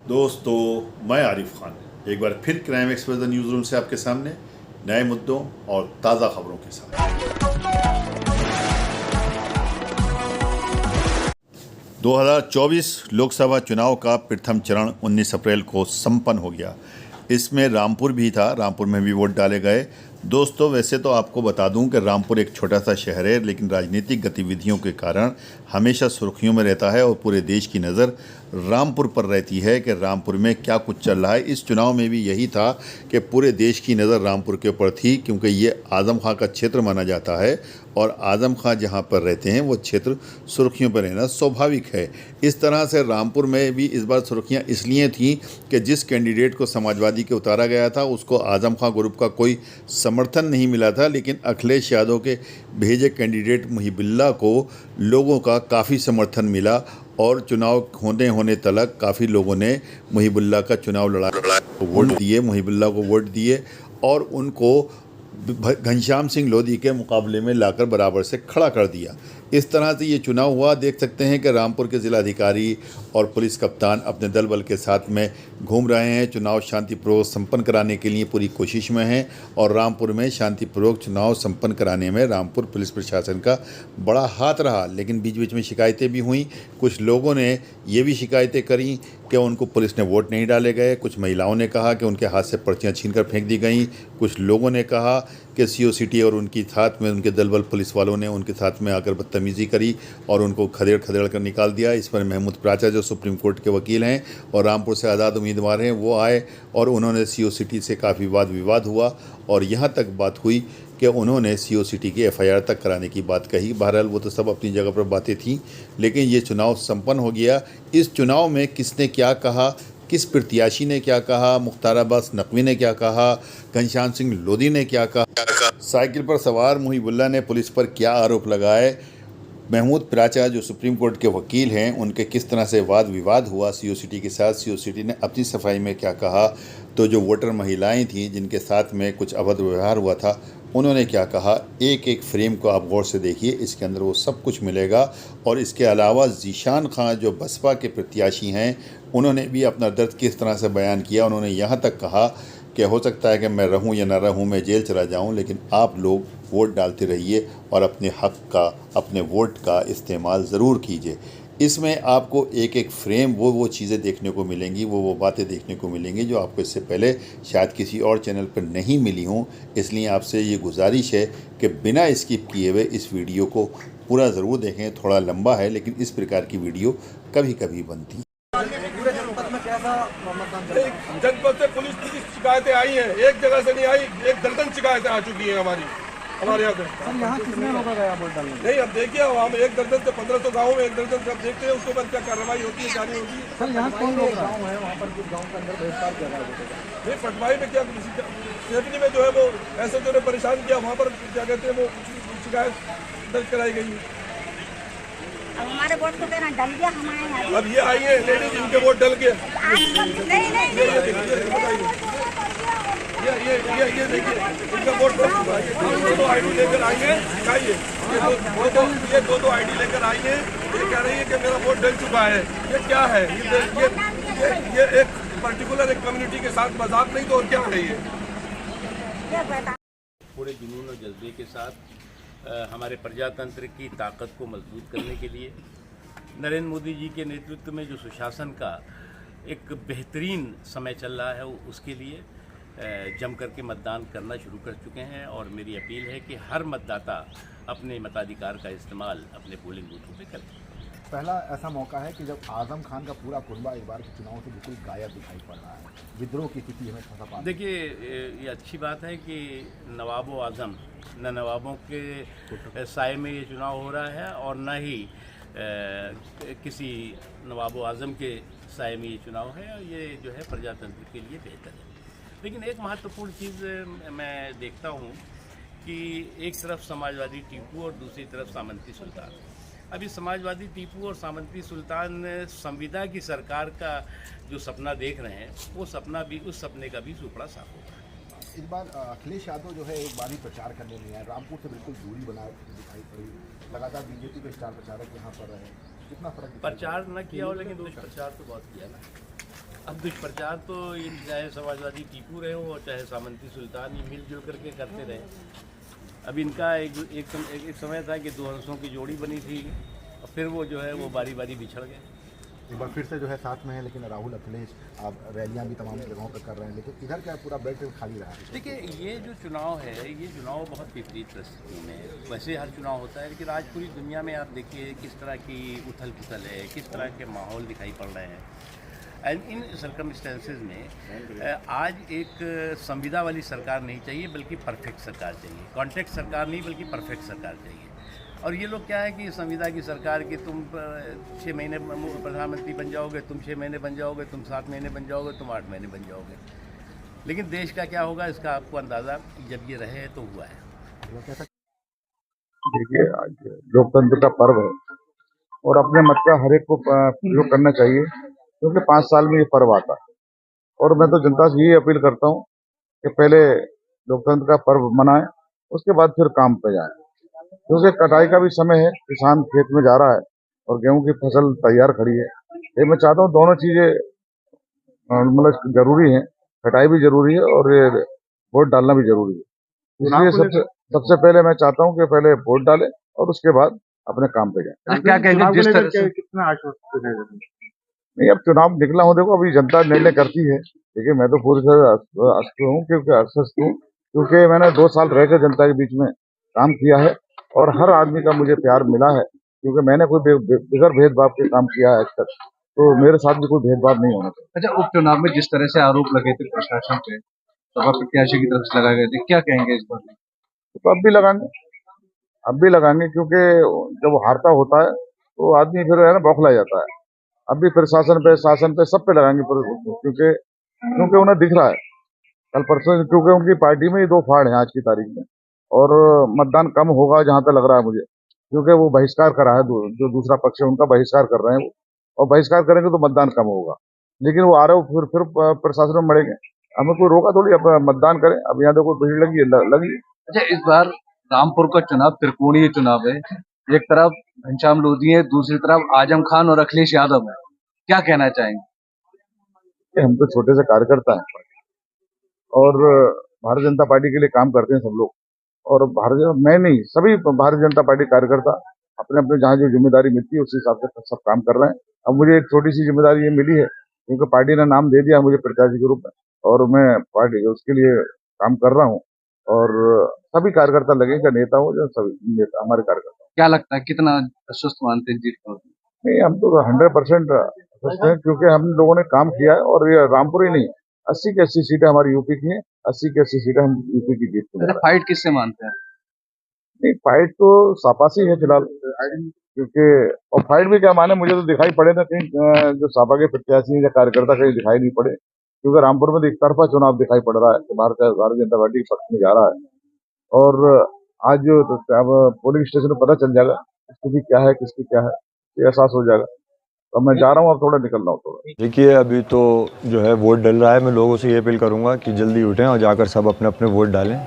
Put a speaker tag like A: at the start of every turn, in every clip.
A: दोस्तों, मैं आरिफ खान एक बार फिर क्राइम एक्सप्रेस न्यूज़ रूम से आपके सामने नए मुद्दों और ताज़ा खबरों के साथ। 2024 लोकसभा चुनाव का प्रथम चरण 19 अप्रैल को संपन्न हो गया। इसमें रामपुर भी था, रामपुर में भी वोट डाले गए। दोस्तों, वैसे तो आपको बता दूं कि रामपुर एक छोटा सा शहर है, लेकिन राजनीतिक गतिविधियों के कारण हमेशा सुर्खियों में रहता है और पूरे देश की नज़र रामपुर पर रहती है कि रामपुर में क्या कुछ चल रहा है। इस चुनाव में भी यही था कि पूरे देश की नज़र रामपुर के ऊपर थी, क्योंकि ये आज़म खां का क्षेत्र माना जाता है और आज़म खां जहाँ पर रहते हैं वो क्षेत्र सुर्खियों पर रहना स्वाभाविक है। इस तरह से रामपुर में भी इस बार सुर्खियाँ इसलिए थीं कि जिस कैंडिडेट को समाजवादी के उतारा गया था उसको आज़म खां ग्रुप का कोई समर्थन नहीं मिला था, लेकिन अखिलेश यादव के भेजे कैंडिडेट मुहिबुल्लाह को लोगों का काफ़ी समर्थन मिला और चुनाव होने तक काफ़ी लोगों ने मुहिबुल्लाह का चुनाव लड़ा वोट दिए, मुहिबुल्लाह को वोट दिए और उनको घनश्याम सिंह लोधी के मुकाबले में लाकर बराबर से खड़ा कर दिया। इस तरह से ये चुनाव हुआ। देख सकते हैं कि रामपुर के ज़िलाधिकारी और पुलिस कप्तान अपने दल बल के साथ में घूम रहे हैं। चुनाव शांतिपूर्वक संपन्न कराने के लिए पूरी कोशिश में हैं और रामपुर में शांतिपूर्वक चुनाव संपन्न कराने में रामपुर पुलिस प्रशासन का बड़ा हाथ रहा। लेकिन बीच बीच में शिकायतें भी हुई। कुछ लोगों ने ये भी शिकायतें करी कि उनको पुलिस ने वोट नहीं डाले गए। कुछ महिलाओं ने कहा कि उनके हाथ से पर्चियाँ छीनकर फेंक दी गईं। कुछ लोगों ने कहा कि सीओ और उनकी साथ में उनके दल बल पुलिस वालों ने उनके साथ में आकर बदतमीज़ी करी और उनको खदेड़ कर निकाल दिया। इस पर महमूद प्राचा जो सुप्रीम कोर्ट के वकील हैं और रामपुर से आज़ाद उम्मीदवार हैं, वो आए और उन्होंने सीओ से काफ़ी वाद विवाद हुआ और यहाँ तक बात हुई कि उन्होंने सीओ की एफआईआर तक कराने की बात कही। बहरहाल वो तो सब अपनी जगह पर बातें थीं, लेकिन ये चुनाव संपन्न हो गया। इस चुनाव में किसने क्या कहा, किस प्रत्याशी ने क्या कहा, मुख्तार अब्बास नकवी ने क्या कहा, घनश्याम सिंह लोधी ने क्या कहा, साइकिल पर सवार मुहिबुल्लाह ने पुलिस पर क्या आरोप लगाए, महमूद प्राचा जो सुप्रीम कोर्ट के वकील हैं उनके किस तरह से वाद विवाद हुआ सीओ के साथ, सीओ ने अपनी सफाई में क्या कहा, तो जो वोटर महिलाएं थीं जिनके साथ में कुछ अभद्र व्यवहार हुआ था उन्होंने क्या कहा, एक एक फ्रेम को आप गौर से देखिए, इसके अंदर वो सब कुछ मिलेगा। और इसके अलावा ज़ीशान खां जो बसपा के प्रत्याशी हैं उन्होंने भी अपना दर्द किस तरह से बयान किया। उन्होंने यहाँ तक कहा कि हो सकता है कि मैं रहूं या ना रहूं, मैं जेल चला जाऊं, लेकिन आप लोग वोट डालते रहिए और अपने हक़ का, अपने वोट का इस्तेमाल ज़रूर कीजिए। इसमें आपको एक एक फ्रेम वो चीज़ें देखने को मिलेंगी, वो बातें देखने को मिलेंगी जो आपको इससे पहले शायद किसी और चैनल पर नहीं मिली हों। इसलिए आपसे ये गुजारिश है कि बिना स्किप किए हुए इस वीडियो को पूरा ज़रूर देखें। थोड़ा लंबा है, लेकिन इस प्रकार की वीडियो कभी कभी बनती है।
B: जनपद से पुलिस की शिकायतें आई हैं, एक जगह से नहीं आई, एक दर्जन शिकायतें आ चुकी हैं हमारे यहाँ से।
C: सर, यहाँ किसने रोका गया वोट डालने?
B: नहीं, अब देखिए हम एक दर्जन से 1500 गाँव में एक दर्जन से अब देखते हैं उसके बाद क्या कार्रवाई होती है, जारी होती है।
C: सर, यहाँ कौन लोग गाँव है, वहाँ पर कुछ गाँव के अंदर बहिष्कार किया गया?
B: नहीं, पटवाई में क्या सेवनी में जो है वो ऐसे जो परेशान किया, वहाँ पर क्या कहते हैं वो शिकायत दर्ज कराई गई है।
D: अब हमारे वोट को देना डल गया हमारे।
B: अब ये आई है लेडीज, इनके वोट डल गए। ये देखिए इनका वोट डल चुका है। दो आईडी लेकर आई है, दिखाइए ये दो आईडी लेकर आई है। ये कह रही है कि मेरा वोट डल चुका है। ये क्या है? ये एक पर्टिकुलर एक कम्युनिटी के साथ मजाक नहीं तो और क्या है ये?
E: पूरे जुनून और जज्बे के साथ हमारे प्रजातंत्र की ताकत को मजबूत करने के लिए नरेंद्र मोदी जी के नेतृत्व में जो सुशासन का एक बेहतरीन समय चल रहा है उसके लिए जम करके मतदान करना शुरू कर चुके हैं। और मेरी अपील है कि हर मतदाता अपने मताधिकार का इस्तेमाल अपने पोलिंग बूथों पे करें।
C: पहला ऐसा मौका है कि जब आज़म खान का पूरा कुनबा एक बार के चुनाव से बिल्कुल गायब दिखाई पड़ रहा है, विद्रोह की स्थिति हमें थोड़ा पा। देखिए,
E: ये अच्छी बात है कि नवाबो आज़म न नवाबों के साए में ये चुनाव हो रहा है और न ही किसी नवाबो आज़म के साए में ये चुनाव है। और ये जो है प्रजातंत्र के लिए बेहतर है। लेकिन एक महत्वपूर्ण चीज़ मैं देखता हूँ कि एक तरफ समाजवादी टीपू और दूसरी तरफ सामंती सुल्तान। अभी समाजवादी टीपू और सामंती सुल्तान संविदा की सरकार का जो सपना देख रहे हैं वो सपना भी, उस सपने का भी सुपड़ा साफ होगा।
C: इस बार अखिलेश यादव जो है एक बार ही प्रचार करने में आए, रामपुर से बिल्कुल दूरी बना दिखाई पड़ी। लगातार बीजेपी के स्टार प्रचारक यहाँ पर रहे, कितना फर्क?
E: प्रचार न किया हो लेकिन दुष्प्रचार तो बहुत किया ना। अब दुष्प्रचार तो ये चाहे समाजवादी टीपू रहे हो और चाहे सामंती सुल्तान, ये मिलजुल करके करते रहे। अब इनका एक समय था कि दो हंसों की जोड़ी बनी थी और फिर वो जो है वो बारी बारी बिछड़ गए।
C: एक बार फिर से जो है साथ में है, लेकिन राहुल अखिलेश आप रैलियां भी तमाम जगहों पर कर रहे हैं, लेकिन इधर क्या पूरा बेल्ट खाली रहा है।
E: देखिए, ये जो चुनाव है, ये चुनाव बहुत विपरीत परिस्थितियों में है। वैसे हर चुनाव होता है, लेकिन आज पूरी दुनिया में आप देखिए किस तरह की उथल पुथल है, किस तरह के माहौल दिखाई पड़ रहे हैं। एंड इन सर्कमस्टेंसेज में आज एक संविदा वाली सरकार नहीं चाहिए, बल्कि परफेक्ट सरकार चाहिए। कॉन्ट्रैक्ट सरकार नहीं, बल्कि परफेक्ट सरकार चाहिए। और ये लोग क्या है कि संविदा की सरकार की तुम 6 महीने प्रधानमंत्री बन जाओगे, तुम 6 महीने बन जाओगे, तुम 7 महीने बन जाओगे, तुम 8 महीने बन जाओगे। लेकिन देश का क्या होगा इसका आपको अंदाज़ा जब ये रहे तो हुआ है।
F: देखिए, आज लोकतंत्र का पर्व है और अपने मत का हर एक को प्रयोग करना चाहिए, क्योंकि 5 साल में ये पर्व आता है। और मैं तो जनता से यही अपील करता हूँ कि पहले लोकतंत्र का पर्व मनाएं, उसके बाद फिर काम पे जाएं, क्योंकि कटाई का भी समय है। किसान खेत में जा रहा है और गेहूं की फसल तैयार खड़ी है। ये मैं चाहता हूँ दोनों चीजें मतलब जरूरी है, कटाई भी जरूरी है और ये वोट डालना भी जरूरी है। इसलिए सबसे पहले मैं चाहता हूँ कि पहले वोट डालें और उसके बाद अपने काम पे जाएं।
C: क्या कहेंगे, जिस तरह से कितना आश्वस्त है?
F: नहीं, अब चुनाव निकला हूँ, देखो अभी जनता निर्णय करती है। देखिए, मैं तो पूरी तरह आश्वस्त हूँ, क्योंकि मैंने 2 साल रहकर जनता के बीच में काम किया है और हर आदमी का मुझे प्यार मिला है, क्योंकि मैंने कोई बिगर भेदभाव के काम किया है आज तक, तो मेरे साथ भी कोई भेदभाव नहीं होना चाहिए।
G: अच्छा, उपचुनाव में जिस तरह से आरोप लगे थे प्रशासन पे, सपा प्रत्याशी की तरफ से लगाए गए थे, क्या कहेंगे इस बार?
F: तो अब भी लगाएंगे, क्योंकि जब हारता होता है तो आदमी फिर है ना बौखला जाता है। अब भी प्रशासन पे सब पे लगाएंगे, क्योंकि उन्हें दिख रहा है कल परसों, क्योंकि उनकी पार्टी में ही 2 फाड़ हैं आज की तारीख में, और मतदान कम होगा जहां तक लग रहा है मुझे, क्योंकि वो बहिष्कार करा है, जो दूसरा पक्ष है उनका बहिष्कार कर रहे हैं वो, और बहिष्कार करेंगे तो मतदान कम होगा। लेकिन वो आ रहे हो फिर प्रशासन में मरेंगे, हमें कोई रोका थोड़ी, अब मतदान करें। अब यहाँ देखो भीड़ लगी।
G: अच्छा, इस बार रामपुर का चुनाव त्रिकोणीय चुनाव है। एक तरफ घनश्याम लोधी है, दूसरी तरफ आजम खान और अखिलेश यादव है। क्या कहना चाहेंगे?
F: हम तो छोटे से कार्यकर्ता हैं और भारतीय जनता पार्टी के लिए काम करते हैं सब लोग, और मैं नहीं, सभी भारतीय जनता पार्टी कार्यकर्ता अपने अपने जहाँ जो जिम्मेदारी मिलती है उस हिसाब से सब काम कर रहे हैं। अब मुझे एक छोटी सी जिम्मेदारी ये मिली है, क्योंकि पार्टी ने नाम दे दिया मुझे प्रत्याशी के रूप में, और मैं पार्टी उसके लिए काम कर रहा हूँ, और सभी कार्यकर्ता लगेगा, नेता हूँ जो सभी नेता हमारे कार्यकर्ता।
G: क्या लगता है कितना आश्वस्त मानते हैं जीत को?
F: नहीं, हम तो 100% आश्वस्त हैं, क्योंकि हम लोगों ने काम किया है, और ये रामपुर ही नहीं, 80 की 80 सीटें हमारी यूपी की हैं, 80 की 80 सीटें हम यूपी की जीत को।
G: फाइट किससे मानते हैं?
F: नहीं, फाइट तो सपा से ही है फिलहाल, क्योंकि और फाइट भी क्या माने, मुझे तो दिखाई पड़े ना कहीं जो सपा के प्रत्याशी या कार्यकर्ता कहीं दिखाई नहीं पड़े, क्योंकि रामपुर में तो एक तरफा चुनाव दिखाई पड़ रहा है कि भारतीय जनता पार्टी के पक्ष में जा रहा है। और आज जो अब पोलिंग स्टेशन पर पता चल जाएगा स्थिति क्या है, किसकी क्या है, ये एहसास हो जाएगा। अब मैं जा रहा हूँ, अब थोड़ा निकल रहा हूँ थोड़ा।
H: देखिए, अभी तो जो है वोट डल रहा है। मैं लोगों से ये अपील करूँगा कि जल्दी उठें और जाकर सब अपने अपने वोट डालें।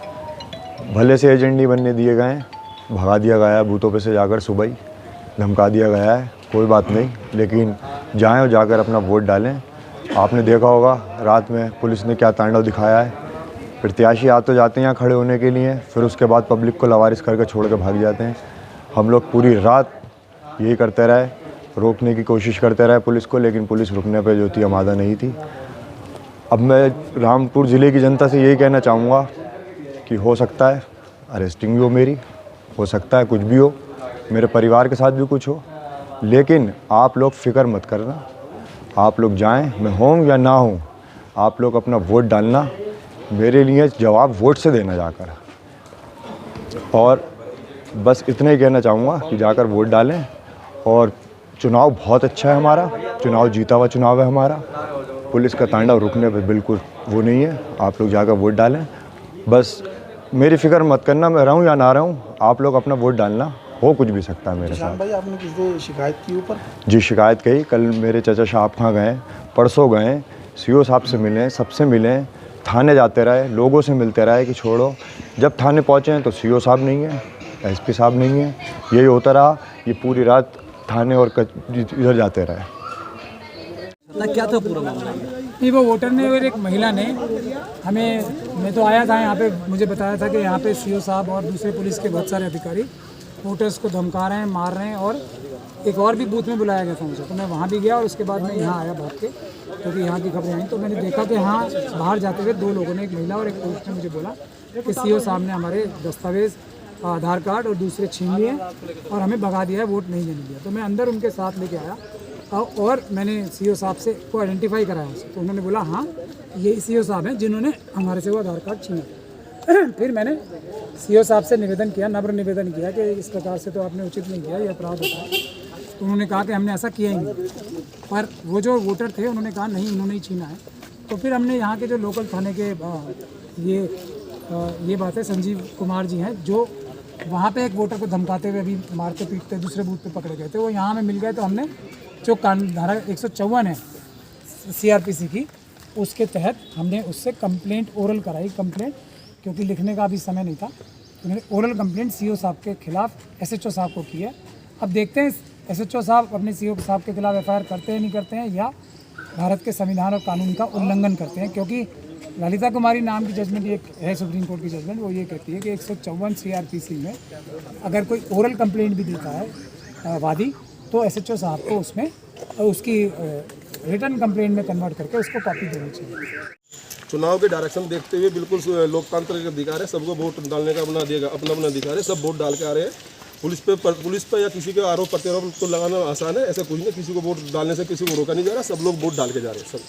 H: भले से एजेंट नहीं बनने दिए गए हैं, भगा दिया गया है बूथों पे से जाकर, सुबह ही धमका दिया गया है, कोई बात नहीं, लेकिन जाएं और जाकर अपना वोट डालें। आपने देखा होगा रात में पुलिस ने क्या तांडव दिखाया है। प्रत्याशी आ तो जाते हैं यहाँ खड़े होने के लिए, फिर उसके बाद पब्लिक को लवारिस करके छोड़ के भाग जाते हैं। हम लोग पूरी रात यही करते रहे, रोकने की कोशिश करते रहे पुलिस को, लेकिन पुलिस रुकने पे जो थी आमादा नहीं थी। अब मैं रामपुर ज़िले की जनता से यही कहना चाहूँगा कि हो सकता है अरेस्टिंग भी हो मेरी, हो सकता है कुछ भी हो, मेरे परिवार के साथ भी कुछ हो, लेकिन आप लोग फ़िक्र मत करना। आप लोग जाएं, मैं हूँ या ना हूँ, आप लोग अपना वोट डालना। मेरे लिए जवाब वोट से देना जाकर, और बस इतना ही कहना चाहूँगा कि जाकर वोट डालें। और चुनाव बहुत अच्छा है हमारा, चुनाव जीता हुआ चुनाव है हमारा, पुलिस का तांडव रुकने पे बिल्कुल वो नहीं है। आप लोग जाकर वोट डालें, बस मेरी फिक्र मत करना, मैं रहूँ या ना रहूँ, आप लोग अपना वोट डालना। हो कुछ भी सकता है मेरे साथ।
C: भाई, आपने किसी शिकायत की ऊपर?
H: जी, शिकायत कही। कल मेरे चाचा साहब कहाँ गए, परसों गए, सीओ साहब से मिले, सबसे मिले, थाने जाते रहे, लोगों से मिलते रहे कि छोड़ो। जब थाने पहुँचे तो सीओ साहब नहीं है, एसपी साहब नहीं है, यही होता रहा। ये पूरी रात थाने और इधर जाते रहे।
I: क्या था पूरा मामला? नहीं, वो वोटर ने और एक महिला ने हमें, मैं तो आया था यहाँ पे, मुझे बताया था कि यहाँ पे सीओ साहब और दूसरे पुलिस के बहुत सारे अधिकारी वोटर्स को धमका रहे हैं, मार रहे हैं, और एक और भी बूथ में बुलाया गया था मुझे, तो मैं वहाँ भी गया और उसके बाद मैं यहाँ आया भाग के, क्योंकि यहाँ की खबरें आई, तो मैंने देखा कि हाँ बाहर जाते हुए 2 लोगों ने, एक महिला और एक पुरुष ने मुझे बोला कि सीओ साहब ने हमारे दस्तावेज़, आधार कार्ड और दूसरे छीन लिए और हमें भगा दिया है, वोट नहीं देने दिया। तो मैं अंदर उनके साथ लेके आया और मैंने सीओ साहब से को आइडेंटिफाई कराया उससे, तो उन्होंने बोला हाँ ये सीओ साहब हैं जिन्होंने हमारे से वो आधार कार्ड छीना। फिर मैंने सीओ साहब से निवेदन किया, नम्र निवेदन किया कि इस प्रकार से तो आपने उचित नहीं किया, ये अपराध होता है। तो उन्होंने कहा कि हमने ऐसा किया ही नहीं, पर वो जो वोटर थे उन्होंने कहा नहीं इन्होंने ही छीना है। तो फिर हमने यहाँ के जो लोकल थाने के ये बात है, संजीव कुमार जी हैं जो वहाँ पे एक वोटर को धमकाते हुए अभी मारते पीटते दूसरे बूथ पे पकड़े गए थे, वो यहाँ में मिल गए। तो हमने जो धारा 154 है CRPC की, उसके तहत हमने उससे कंप्लेंट ओरल कराई, कंप्लेंट, क्योंकि लिखने का अभी समय नहीं था। उन्होंने ओरल कंप्लेंट सीओ साहब के खिलाफ SHO साहब को की है। अब देखते हैं SHO साहब अपने सीओ साहब के खिलाफ FIR करते हैं नहीं करते हैं, या भारत के संविधान और कानून का उल्लंघन करते हैं, क्योंकि ललिता कुमारी नाम की जजमेंट एक है सुप्रीम कोर्ट की जजमेंट, वो ये कहती है कि 154 CRPC में अगर कोई ओरल कंप्लेंट भी देता है वादी, तो SHO साहब को उसमें उसकी रिटर्न कंप्लेंट में कन्वर्ट करके उसको कॉपी देनी चाहिए।
B: चुनाव के डायरेक्शन देखते हुए बिल्कुल लोकतंत्र का अधिकार है, सबको वोट डालने का अपना अधिकार है, सब वोट डाल के आ रहे हैं। पुलिस पे या किसी के आरोप प्रत्यारोप तो लगाना आसान है, ऐसा कुछ नहीं, किसी को वोट डालने से किसी को रोका नहीं जा रहा, सब लोग वोट डाल के जा रहे हैं। सब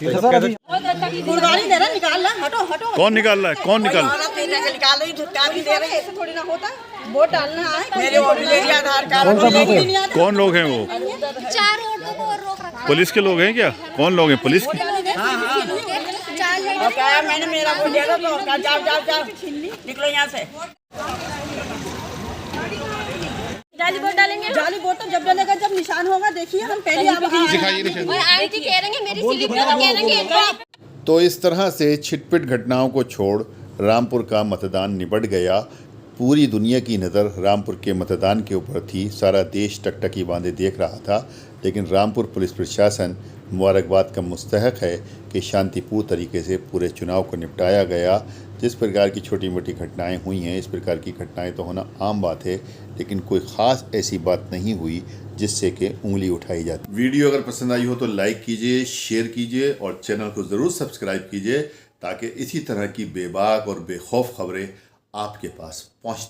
D: गुरगाली दे रहा, निकाल ला, हटो हटो।
A: कौन निकाल रहा है? कौन निकाल?
D: निकाल रही, धुक्का भी दे रही, ऐसे थोड़ी ना होता। वोट डालना है, मेरे वोट ले लिया, आधार कार्ड।
A: कौन लोग हैं वो?
J: 4 ऑटो को रोक रखा है।
A: पुलिस के लोग हैं क्या? कौन लोग हैं? पुलिस के?
D: और क्या मैंने मेरा वोट दिया था, तो जाओ निकलो यहाँ से।
J: जाली वोट डालेंगे,
D: जाली वोट तो जब डलेगा, जब निशान होगा, देखिए हम पहले
J: आईटी कह रहे हैं मेरी स्लिप कह रहे हैं।
A: तो इस तरह से छिटपिट घटनाओं को छोड़ रामपुर का मतदान निपट गया। पूरी दुनिया की नज़र रामपुर के मतदान के ऊपर थी, सारा देश टकटकी बांधे देख रहा था, लेकिन रामपुर पुलिस प्रशासन मुबारकबाद का मुस्तहक है कि शांतिपूर्ण तरीके से पूरे चुनाव को निपटाया गया। जिस प्रकार की छोटी मोटी घटनाएं हुई हैं, इस प्रकार की घटनाएं तो होना आम बात है, लेकिन कोई ख़ास ऐसी बात नहीं हुई जिससे कि उंगली उठाई जाती। वीडियो अगर पसंद आई हो तो लाइक कीजिए, शेयर कीजिए और चैनल को ज़रूर सब्सक्राइब कीजिए, ताकि इसी तरह की बेबाक और बेखौफ खबरें आपके पास पहुँचती